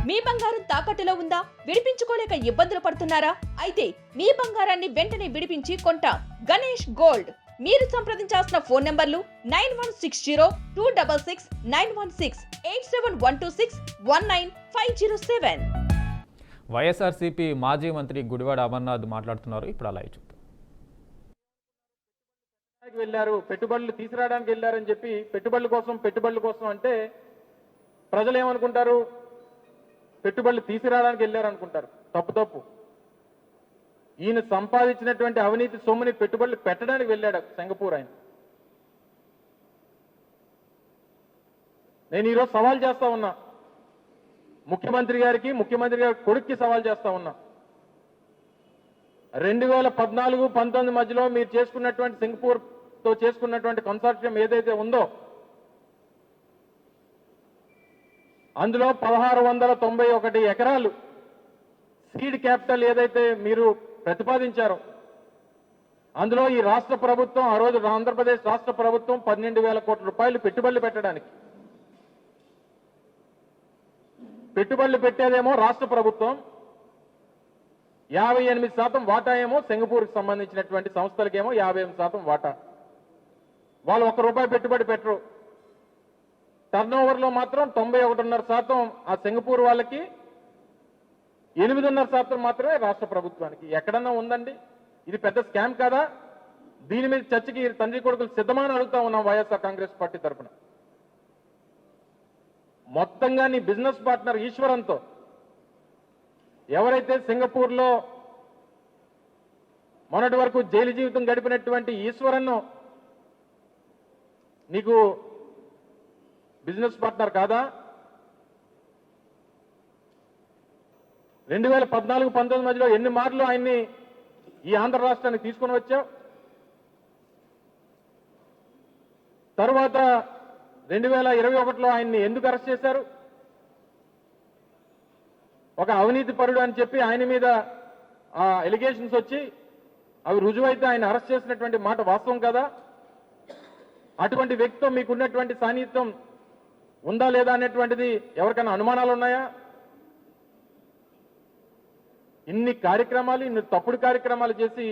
మీ బంగారం తాకట్టులో ఉందా? విడిపించుకోలేక ఇబ్బందులు పడుతున్నారా? అయితే మీ బంగారాన్ని వెంటనే విడిపించి కొంటాం. గణేష్ గోల్డ్. మీరు సంప్రదించాల్సిన ఫోన్ నంబర్లు 9160-266-916, 8712619507. వైఎస్ఆర్సీపీ మాజీ మంత్రి గుడివాడ అమర్నాథ్ మాట్లాడుతున్నారు. ఇప్పుడు అలా చూద్దాం. వెళ్ళారు, పెట్టుబడులు తీసుకురావడానికి వెళ్ళారని చెప్పి పెట్టుబడుల కోసం అంటే ప్రజలు ఏమనుకుంటారు? పెట్టుబడులు తీసుకురావడానికి వెళ్ళారు అనుకుంటారు. తప్పు. ఈయన సంపాదించినటువంటి అవినీతి సొమ్ముని పెట్టుబడులు పెట్టడానికి వెళ్ళాడు సింగపూర్. ఆయన నేను ఈరోజు సవాల్ చేస్తా ఉన్నా ముఖ్యమంత్రి గారి కొడుక్కి సవాల్ చేస్తా ఉన్నా. 2014-19 మధ్యలో మీరు చేసుకున్నటువంటి సింగపూర్ తో చేసుకున్నటువంటి కన్సార్టియం ఏదైతే ఉందో అందులో 1691 ఎకరాలు సీడ్ క్యాపిటల్ ఏదైతే మీరు ప్రతిపాదించారో అందులో ఈ రాష్ట్ర ప్రభుత్వం, ఆ రోజు ఆంధ్రప్రదేశ్ రాష్ట్ర ప్రభుత్వం 12,000 కోట్ల రూపాయలు పెట్టుబడులు పెట్టడానికి, పెట్టుబడులు పెట్టేదేమో రాష్ట్ర ప్రభుత్వం, 58% వాటా ఏమో సింగపూర్కి సంబంధించినటువంటి సంస్థలకేమో 58% వాటా. వాళ్ళు ₹1 పెట్టుబడి పెట్టరు. టర్నోవర్లో మాత్రం 91.5% ఆ సింగపూర్ వాళ్ళకి, 8.5% మాత్రమే రాష్ట్ర ప్రభుత్వానికి. ఎక్కడన్నా ఉందండి? ఇది పెద్ద స్కామ్ కాదా? దీని మీద చర్చకి తండ్రి కొడుకులు సిద్ధమని అడుగుతా ఉన్నాం వైఎస్ఆర్ కాంగ్రెస్ పార్టీ తరఫున. మొత్తంగా నీ బిజినెస్ పార్ట్నర్ ఈశ్వరంతో ఎవరైతే సింగపూర్లో మొన్నటి వరకు జైలు జీవితం గడిపినటువంటి ఈశ్వరన్ను నీకు బిజినెస్ పార్ట్నర్ కాదా? 2014-19 మధ్యలో ఎన్ని మార్లు ఆయన్ని ఈ ఆంధ్ర రాష్ట్రానికి తీసుకొని వచ్చావు? తరువాత 2021లో ఆయన్ని ఎందుకు అరెస్ట్ చేశారు? ఒక అవినీతి పరుడు అని చెప్పి ఆయన మీద ఆ ఎలిగేషన్స్ వచ్చి అవి రుజువైతే ఆయన అరెస్ట్ చేసినటువంటి మాట వాస్తవం కదా? అటువంటి వ్యక్తితో మీకున్నటువంటి సాన్నిహిత్యం ఉందా లేదా అనేటువంటిది ఎవరికైనా అనుమానాలు ఉన్నాయా? ఇన్ని తప్పుడు కార్యక్రమాలు చేసి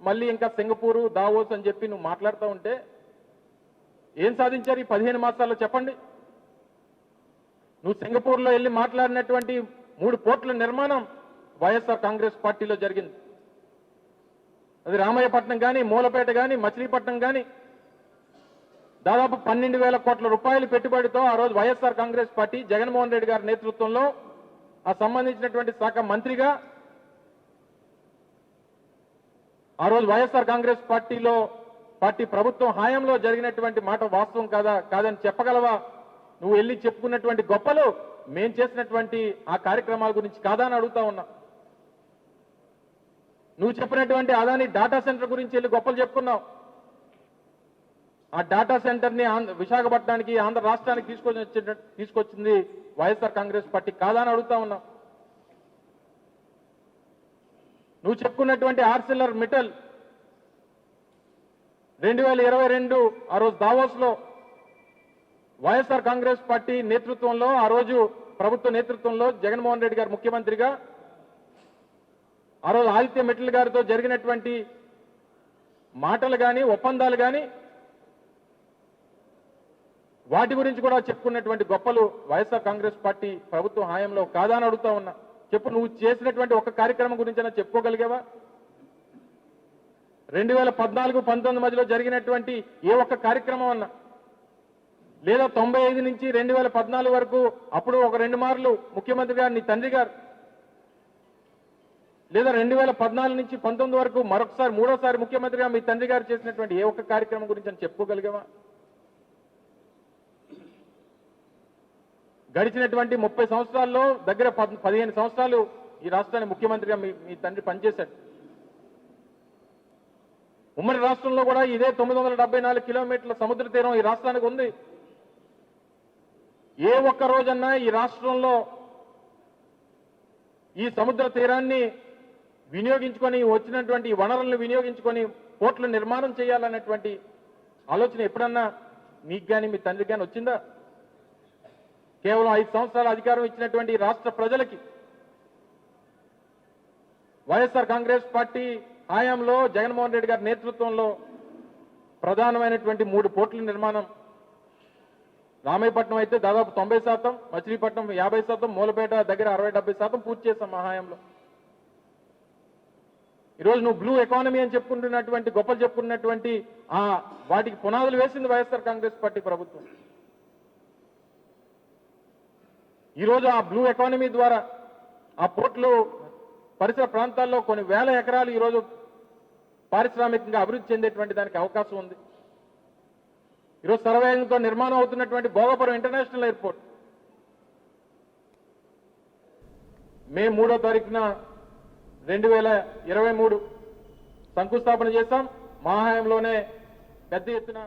మళ్ళీ ఇంకా సింగపూరు, దావోస్ అని చెప్పి నువ్వు మాట్లాడుతూ ఉంటే ఏం సాధించారు ఈ 15 మాసాల్లో చెప్పండి. నువ్వు సింగపూర్లో వెళ్ళి మాట్లాడినటువంటి 3 పోర్టుల నిర్మాణం వైఎస్ఆర్ కాంగ్రెస్ పార్టీలో జరిగింది. అది రామయ్యపట్నం కానీ, మూలపేట కానీ, మచిలీపట్నం కానీ దాదాపు 12,000 కోట్ల రూపాయలు పెట్టుబడితో ఆ రోజు వైఎస్ఆర్ కాంగ్రెస్ పార్టీ జగన్మోహన్ రెడ్డి గారి నేతృత్వంలో ఆ సంబంధించినటువంటి శాఖ మంత్రిగా ఆ రోజు వైఎస్ఆర్ కాంగ్రెస్ పార్టీ ప్రభుత్వం హయాంలో జరిగినటువంటి మాట వాస్తవం కాదని చెప్పగలవా? నువ్వు వెళ్ళి చెప్పుకున్నటువంటి గొప్పలు మేం చేసినటువంటి ఆ కార్యక్రమాల గురించి కాదా అని అడుగుతా ఉన్నా. నువ్వు చెప్పినటువంటి అదాని డాటా సెంటర్ గురించి వెళ్ళి గొప్పలు చెప్పుకున్నావు. ఆ డాటా సెంటర్ని విశాఖపట్నానికి, ఆంధ్ర రాష్ట్రానికి తీసుకొచ్చింది వైఎస్ఆర్ కాంగ్రెస్ పార్టీ కాదా అని అడుగుతా ఉన్నావు. నువ్వు చెప్పుకున్నటువంటి ఆర్సిలర్ మిట్టల్ 2022 ఆ రోజు దావోస్లో వైఎస్ఆర్ కాంగ్రెస్ పార్టీ నేతృత్వంలో, ఆ రోజు ప్రభుత్వ నేతృత్వంలో జగన్మోహన్ రెడ్డి గారు ముఖ్యమంత్రిగా ఆ రోజు ఆదిత్య మిట్టల్ గారితో జరిగినటువంటి మాటలు కానీ, ఒప్పందాలు కానీ వాటి గురించి కూడా చెప్పుకున్నటువంటి గొప్పలు వైఎస్ఆర్ కాంగ్రెస్ పార్టీ ప్రభుత్వం హాయంలో కాదా అని అడుగుతా ఉన్నా. చెప్పు, నువ్వు చేసినటువంటి ఒక కార్యక్రమం గురించైనా చెప్పుకోగలిగావా? 2014-19 మధ్యలో జరిగినటువంటి ఏ ఒక్క కార్యక్రమం అన్నా, లేదా 95 నుంచి 2014 వరకు అప్పుడు ఒక 2 మార్లు ముఖ్యమంత్రి గారు నీ తండ్రి గారు, లేదా 2014 నుంచి 19 వరకు మరొకసారి మూడోసారి ముఖ్యమంత్రిగా మీ తండ్రి గారు చేసినటువంటి ఏ ఒక్క కార్యక్రమం గురించి అని చెప్పుకోగలిగావా? గడిచినటువంటి 30 సంవత్సరాల్లో దగ్గర 15 సంవత్సరాలు ఈ రాష్ట్రానికి ముఖ్యమంత్రిగా మీ తండ్రి పనిచేశాడు. ఉమ్మడి రాష్ట్రంలో కూడా ఇదే 974 కిలోమీటర్ల సముద్ర తీరం ఈ రాష్ట్రానికి ఉంది. ఏ ఒక్క రోజన్నా ఈ రాష్ట్రంలో ఈ సముద్ర తీరాన్ని వినియోగించుకొని, వచ్చినటువంటి వనరులను వినియోగించుకొని పోర్టుల నిర్మాణం చేయాలనేటువంటి ఆలోచన ఎప్పుడన్నా మీకు కానీ మీ తండ్రికి కానీ వచ్చిందా? కేవలం 5 సంవత్సరాల అధికారం ఇచ్చినటువంటి ఈ రాష్ట్ర ప్రజలకి వైఎస్ఆర్ కాంగ్రెస్ పార్టీ హయాంలో జగన్మోహన్ రెడ్డి గారి నేతృత్వంలో ప్రధానమైనటువంటి 3 పోర్టుల నిర్మాణం, రామాయపట్నం అయితే దాదాపు 90%, మచిలీపట్నం 50%, మూలపేట దగ్గర 60-70% పూర్తి చేశాం మా హయాంలో. ఈరోజు నువ్వు బ్లూ ఎకానమీ అని చెప్పుకుంటున్నటువంటి గొప్పలు చెప్పుకున్నటువంటి వాటికి పునాదులు వేసింది వైఎస్ఆర్ కాంగ్రెస్ పార్టీ ప్రభుత్వం. ఈరోజు ఆ బ్లూ ఎకానమీ ద్వారా ఆ పోర్టులు పరిసర ప్రాంతాల్లో కొన్ని వేల ఎకరాలు ఈరోజు పారిశ్రామికంగా అభివృద్ధి చెందేటువంటి దానికి అవకాశం ఉంది. ఈరోజు సర్వేగంతో నిర్మాణం అవుతున్నటువంటి భోగపురం ఇంటర్నేషనల్ ఎయిర్పోర్ట్ మే 3వ తారీఖున 2023 శంకుస్థాపన చేశాం. మా హయాంలోనే పెద్ద ఎత్తున